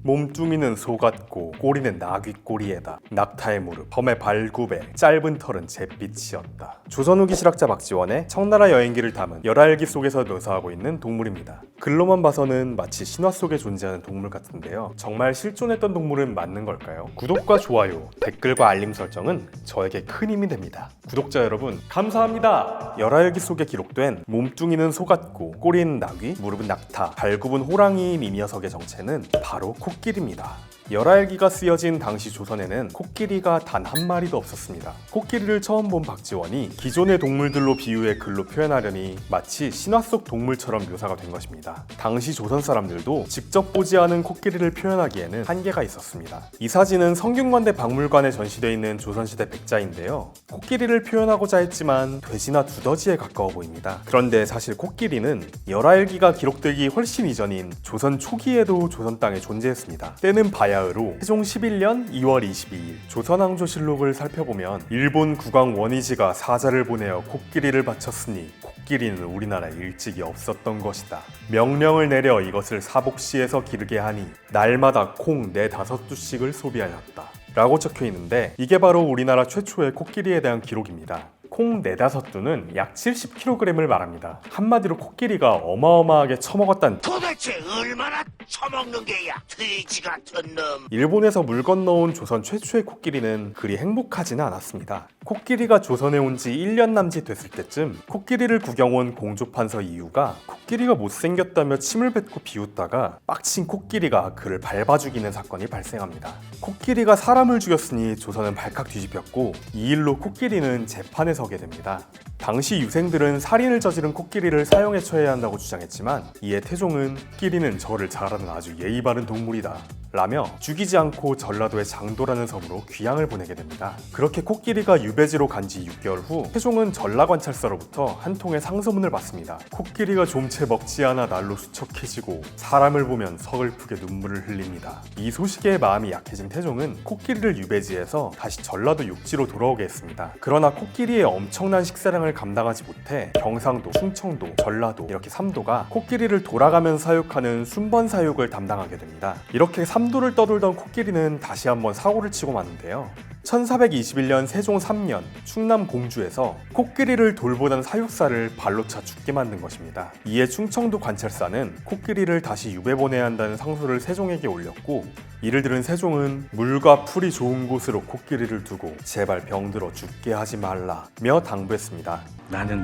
몸뚱이는 소 같고 꼬리는 나귀 꼬리에다 낙타의 무릎, 범의 발굽에 짧은 털은 잿빛이었다. 조선 후기 실학자 박지원의 청나라 여행기를 담은 열하일기 속에서 묘사하고 있는 동물입니다. 글로만 봐서는 마치 신화 속에 존재하는 동물 같은데요. 정말 실존했던 동물은 맞는 걸까요? 구독과 좋아요, 댓글과 알림 설정은 저에게 큰 힘이 됩니다. 구독자 여러분 감사합니다. 열하일기 속에 기록된 몸뚱이는 소 같고 꼬리는 나귀, 무릎은 낙타, 발굽은 호랑이인 이 녀석의 정체는 바로 코끼리입니다. 열하일기가 쓰여진 당시 조선에는 코끼리가 단 한 마리도 없었습니다. 코끼리를 처음 본 박지원이 기존의 동물들로 비유해 글로 표현하려니 마치 신화 속 동물처럼 묘사가 된 것입니다. 당시 조선 사람들도 직접 보지 않은 코끼리를 표현하기에는 한계가 있었습니다. 이 사진은 성균관대 박물관에 전시되어 있는 조선시대 백자인데요. 코끼리를 표현하고자 했지만 돼지나 두더지에 가까워 보입니다. 그런데 사실 코끼리는 열하일기가 기록되기 훨씬 이전인 조선 초기에도 조선 땅에 존재했습니다. 때는 바야흐로 세종 11년 2월 22일 조선왕조실록을 살펴보면 일본 국왕 원이지가 사자를 보내어 코끼리를 바쳤으니 코끼리는 우리나라에 일찍이 없었던 것이다. 명령을 내려 이것을 사복시에서 기르게 하니 날마다 콩 4-5두씩을 소비하였다. 라고 적혀 있는데 이게 바로 우리나라 최초의 코끼리에 대한 기록입니다. 콩 4-5두는 약 70kg을 말합니다. 한마디로 코끼리가 어마어마하게 처먹었단 도대체 얼마나 처먹는 게야 돼지 같은 놈. 일본에서 물 건너온 조선 최초의 코끼리는 그리 행복하지는 않았습니다. 코끼리가 조선에 온 지 1년 남짓 됐을 때쯤 코끼리를 구경 온 공조판서 이유가 코끼리가 못생겼다며 침을 뱉고 비웃다가 빡친 코끼리가 그를 밟아 죽이는 사건이 발생합니다. 코끼리가 사람을 죽였으니 조선은 발칵 뒤집혔고 이 일로 코끼리는 재판에 서게 됩니다. 당시 유생들은 살인을 저지른 코끼리를 사형에 처해야 한다고 주장했지만 이에 태종은 코끼리는 저를 잘하는 아주 예의 바른 동물이다 라며 죽이지 않고 전라도의 장도라는 섬으로 귀향을 보내게 됩니다. 그렇게 코끼리가 유배지로 간 지 6개월 후 태종은 전라관찰사로부터 한 통의 상소문을 받습니다. 코끼리가 좀 채 먹지 않아 날로 수척해지고 사람을 보면 서글프게 눈물을 흘립니다. 이 소식에 마음이 약해진 태종은 코끼리를 유배지에서 다시 전라도 육지로 돌아오게 했습니다. 그러나 코끼리의 엄청난 식사량을 감당하지 못해 경상도, 충청도, 전라도 이렇게 3도가 코끼리를 돌아가면서 사육하는 순번 사육을 담당하게 됩니다. 이렇게 3도를 떠돌던 코끼리는 다시 한번 사고를 치고 마는데요. 1421년 세종 3년 충남 공주에서 코끼리를 돌보던 사육사를 발로 차 죽게 만든 것입니다. 이에 충청도 관찰사는 코끼리를 다시 유배 보내야 한다는 상소를 세종에게 올렸고 이를 들은 세종은 물과 풀이 좋은 곳으로 코끼리를 두고 제발 병들어 죽게 하지 말라며 당부했습니다. 나는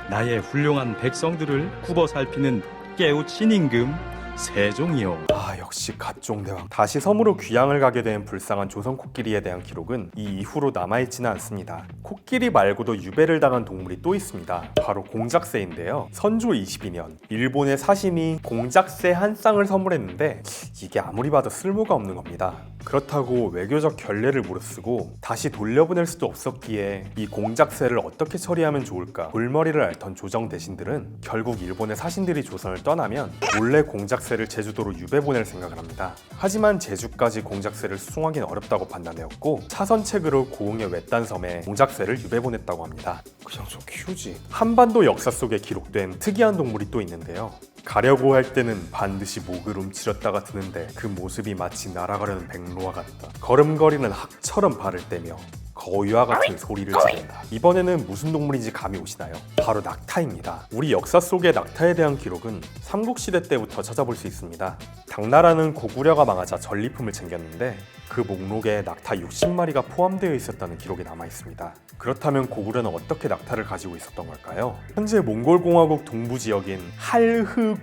나의 훌륭한 백성들을 굽어 살피는 깨우친 임금 세종이요. 역시 갓종대왕. 다시 섬으로 귀향을 가게 된 불쌍한 조선 코끼리에 대한 기록은 이 이후로 남아있지는 않습니다. 코끼리 말고도 유배를 당한 동물이 또 있습니다. 바로 공작새인데요. 선조 22년 일본의 사신이 공작새 한 쌍을 선물했는데 이게 아무리 봐도 쓸모가 없는 겁니다. 그렇다고 외교적 결례를 무릅쓰고 다시 돌려보낼 수도 없었기에 이 공작새를 어떻게 처리하면 좋을까 골머리를 앓던 조정 대신들은 결국 일본의 사신들이 조선을 떠나면 몰래 공작새를 제주도로 유배 보낼 생각을 합니다. 하지만 제주까지 공작새를 수송하기는 어렵다고 판단되었고 차선책으로 고흥의 외딴 섬에 공작새를 유배 보냈다고 합니다. 그냥 좀 키우지. 한반도 역사 속에 기록된 특이한 동물이 또 있는데요. 가려고 할 때는 반드시 목을 움츠렸다가 드는데 그 모습이 마치 날아가려는 백로와 같다. 걸음걸이는 학처럼 발을 떼며 거위와 같은 소리를 지른다. 이번에는 무슨 동물인지 감이 오시나요? 바로 낙타입니다. 우리 역사 속의 낙타에 대한 기록은 삼국시대 때부터 찾아볼 수 있습니다. 당나라는 고구려가 망하자 전리품을 챙겼는데 그 목록에 낙타 60마리가 포함되어 있었다는 기록이 남아있습니다. 그렇다면 고구려는 어떻게 낙타를 가지고 있었던 걸까요? 현재 몽골공화국 동부지역인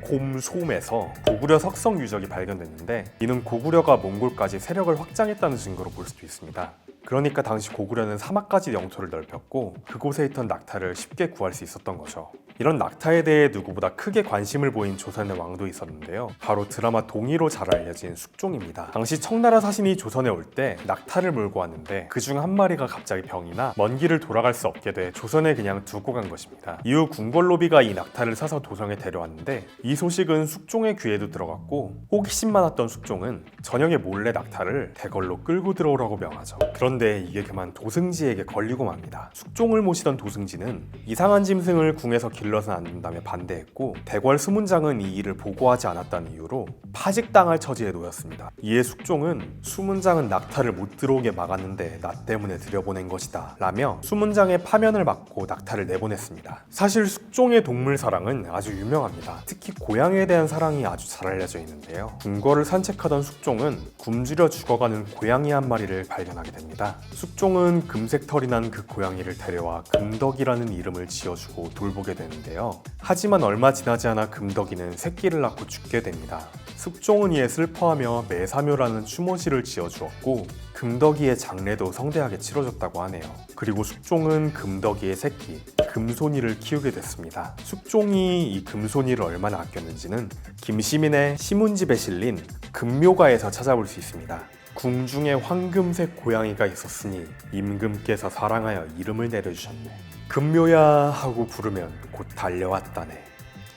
할흐곰솜에서 고구려 석성 유적이 발견됐는데 이는 고구려가 몽골까지 세력을 확장했다는 증거로 볼 수도 있습니다. 그러니까 당시 고구려는 사막까지 영토를 넓혔고 그곳에 있던 낙타를 쉽게 구할 수 있었던 거죠. 이런 낙타에 대해 누구보다 크게 관심을 보인 조선의 왕도 있었는데요. 바로 드라마 동의로 잘 알려진 숙종입니다. 당시 청나라 사신이 조선에 올 때 낙타를 몰고 왔는데 그중 한 마리가 갑자기 병이 나 먼 길을 돌아갈 수 없게 돼 조선에 그냥 두고 간 것입니다. 이후 궁궐로비가 이 낙타를 사서 도성에 데려왔는데 이 소식은 숙종의 귀에도 들어갔고 호기심 많았던 숙종은 저녁에 몰래 낙타를 대궐로 끌고 들어오라고 명하죠. 그런데 이게 그만 도승지에게 걸리고 맙니다. 숙종을 모시던 도승지는 이상한 짐승을 궁에서 길러 길러서는 안 된다며 반대했고 대궐 수문장은 이 일을 보고하지 않았다는 이유로 파직당할 처지에 놓였습니다. 이에 숙종은 수문장은 낙타를 못 들어오게 막았는데 나 때문에 들여보낸 것이다 라며 수문장의 파면을 막고 낙타를 내보냈습니다. 사실 숙종의 동물 사랑은 아주 유명합니다. 특히 고양이에 대한 사랑이 아주 잘 알려져 있는데요. 궁궐을 산책하던 숙종은 굶주려 죽어가는 고양이 한 마리를 발견하게 됩니다. 숙종은 금색 털이 난 그 고양이를 데려와 금덕이라는 이름을 지어주고 돌보게 되는데요. 하지만 얼마 지나지 않아 금덕이는 새끼를 낳고 죽게 됩니다. 숙종은 이에 슬퍼하며 매사묘라는 추모시를 지어주었고 금덕이의 장례도 성대하게 치러졌다고 하네요. 그리고 숙종은 금덕이의 새끼 금손이를 키우게 됐습니다. 숙종이 이 금손이를 얼마나 아꼈는지는 김시민의 시문집에 실린 금묘가에서 찾아볼 수 있습니다. 궁중에 황금색 고양이가 있었으니 임금께서 사랑하여 이름을 내려주셨네. 금묘야 하고 부르면 곧 달려왔다네.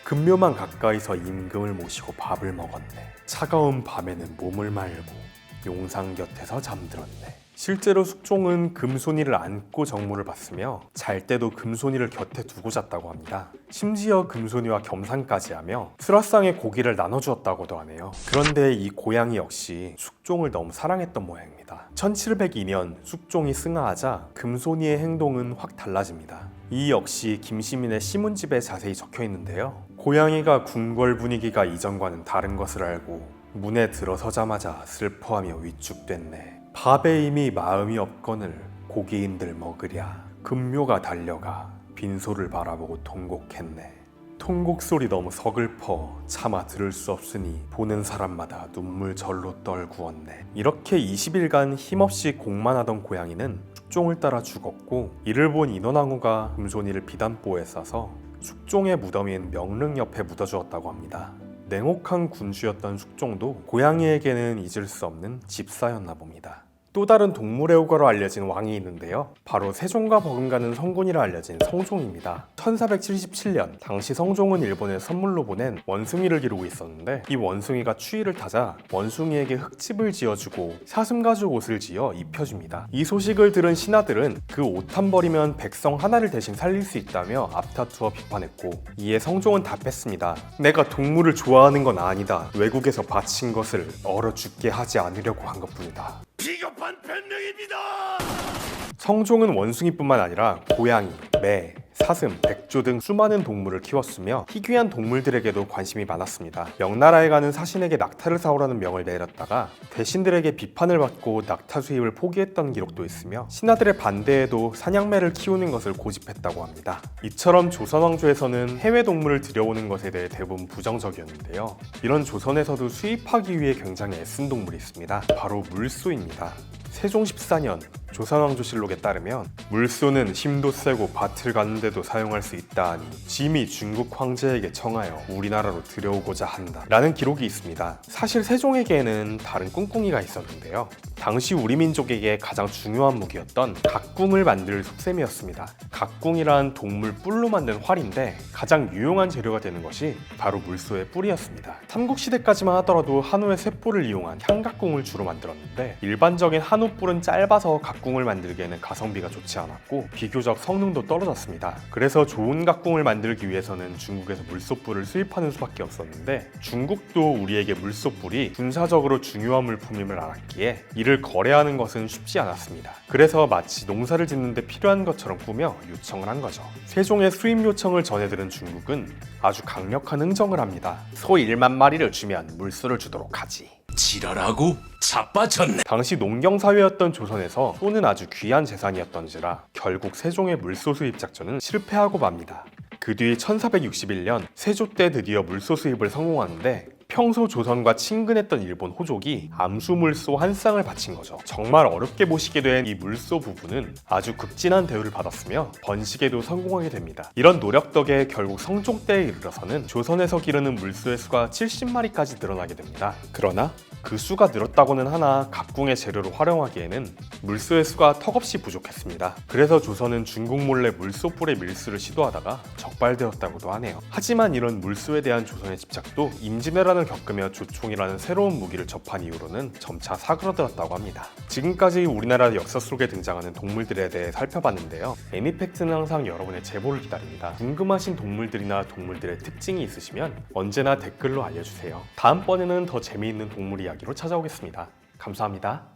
금묘만 가까이서 임금을 모시고 밥을 먹었네. 차가운 밤에는 몸을 말고 용상 곁에서 잠들었네. 실제로 숙종은 금손이를 안고 정무를 받으며 잘 때도 금손이를 곁에 두고 잤다고 합니다. 심지어 금손이와 겸상까지 하며 수라상의 고기를 나눠주었다고도 하네요. 그런데 이 고양이 역시 숙종을 너무 사랑했던 모양입니다. 1702년 숙종이 승하하자 금손이의 행동은 확 달라집니다. 이 역시 김시민의 시문집에 자세히 적혀 있는데요. 고양이가 궁궐 분위기가 이전과는 다른 것을 알고 문에 들어서자마자 슬퍼하며 위축됐네. 밥에 이미 마음이 없거늘 고기인들 먹으랴. 금묘가 달려가 빈소를 바라보고 통곡했네. 통곡 소리 너무 서글퍼 차마 들을 수 없으니 보는 사람마다 눈물 절로 떨구었네. 이렇게 20일간 힘없이 곡만 하던 고양이는 숙종을 따라 죽었고 이를 본 인원왕후가 금손이를 비단보에 싸서 숙종의 무덤인 명릉 옆에 묻어주었다고 합니다. 냉혹한 군주였던 숙종도 고양이에게는 잊을 수 없는 집사였나 봅니다. 또 다른 동물의 호가로 알려진 왕이 있는데요. 바로 세종과 버금가는 성군이라 알려진 성종입니다. 1477년 당시 성종은 일본에 선물로 보낸 원숭이를 기르고 있었는데 이 원숭이가 추위를 타자 원숭이에게 흙집을 지어주고 사슴가죽 옷을 지어 입혀줍니다. 이 소식을 들은 신하들은 그 옷 한 벌이면 백성 하나를 대신 살릴 수 있다며 앞다투어 비판했고 이에 성종은 답했습니다. 내가 동물을 좋아하는 건 아니다. 외국에서 바친 것을 얼어 죽게 하지 않으려고 한 것뿐이다. 비겁한 변명입니다. 성종은 원숭이뿐만 아니라 고양이, 매, 사슴, 백조 등 수많은 동물을 키웠으며 희귀한 동물들에게도 관심이 많았습니다. 명나라에 가는 사신에게 낙타를 사오라는 명을 내렸다가 대신들에게 비판을 받고 낙타 수입을 포기했던 기록도 있으며 신하들의 반대에도 사냥매를 키우는 것을 고집했다고 합니다. 이처럼 조선 왕조에서는 해외 동물을 들여오는 것에 대해 대부분 부정적이었는데요. 이런 조선에서도 수입하기 위해 굉장히 애쓴 동물이 있습니다. 바로 물소입니다. 세종 14년 조선왕조실록에 따르면 물소는 힘도 세고 밭을 가는데도 사용할 수 있다 하니 짐이 중국 황제에게 청하여 우리나라로 들여오고자 한다 라는 기록이 있습니다. 사실 세종에게는 다른 꿍꿍이가 있었는데요. 당시 우리 민족에게 가장 중요한 무기였던 각궁을 만들 속셈이었습니다. 각궁이란 동물 뿔로 만든 활인데 가장 유용한 재료가 되는 것이 바로 물소의 뿔이었습니다. 삼국시대까지만 하더라도 한우의 쇠뿔을 이용한 향각궁을 주로 만들었는데 일반적인 한우 뿔은 짧아서 각궁을 만들기에는 가성비가 좋지 않았고 비교적 성능도 떨어졌습니다. 그래서 좋은 각궁을 만들기 위해서는 중국에서 물소뿔을 수입하는 수밖에 없었는데 중국도 우리에게 물소뿔이 군사적으로 중요한 물품임을 알았기에 이를 거래하는 것은 쉽지 않았습니다. 그래서 마치 농사를 짓는 데 필요한 것처럼 꾸며 요청을 한 거죠. 세종의 수입 요청을 전해들은 중국은 아주 강력한 흥정을 합니다. 소 1만 마리를 주면 물소를 주도록 하지. 지랄하고 자빠졌네. 당시 농경사회였던 조선에서 소는 아주 귀한 재산이었던지라 결국 세종의 물소 수입 작전은 실패하고 맙니다. 그 뒤 1461년 세조 때 드디어 물소 수입을 성공하는데 평소 조선과 친근했던 일본 호족이 암수물소 한 쌍을 바친 거죠. 정말 어렵게 모시게 된 이 물소 부부는 아주 극진한 대우를 받았으며 번식에도 성공하게 됩니다. 이런 노력 덕에 결국 성종 때에 이르러서는 조선에서 기르는 물소의 수가 70마리까지 늘어나게 됩니다. 그러나 그 수가 늘었다고는 하나 각궁의 재료로 활용하기에는 물소의 수가 턱없이 부족했습니다. 그래서 조선은 중국 몰래 물소불의 밀수를 시도하다가 적발되었다고도 하네요. 하지만 이런 물소에 대한 조선의 집착도 임진왜란을 겪으며 조총이라는 새로운 무기를 접한 이후로는 점차 사그러들었다고 합니다. 지금까지 우리나라 역사 속에 등장하는 동물들에 대해 살펴봤는데요. 애니팩트는 항상 여러분의 제보를 기다립니다. 궁금하신 동물들이나 동물들의 특징이 있으시면 언제나 댓글로 알려주세요. 다음번에는 더 재미있는 동물 이야기로 찾아오겠습니다. 감사합니다.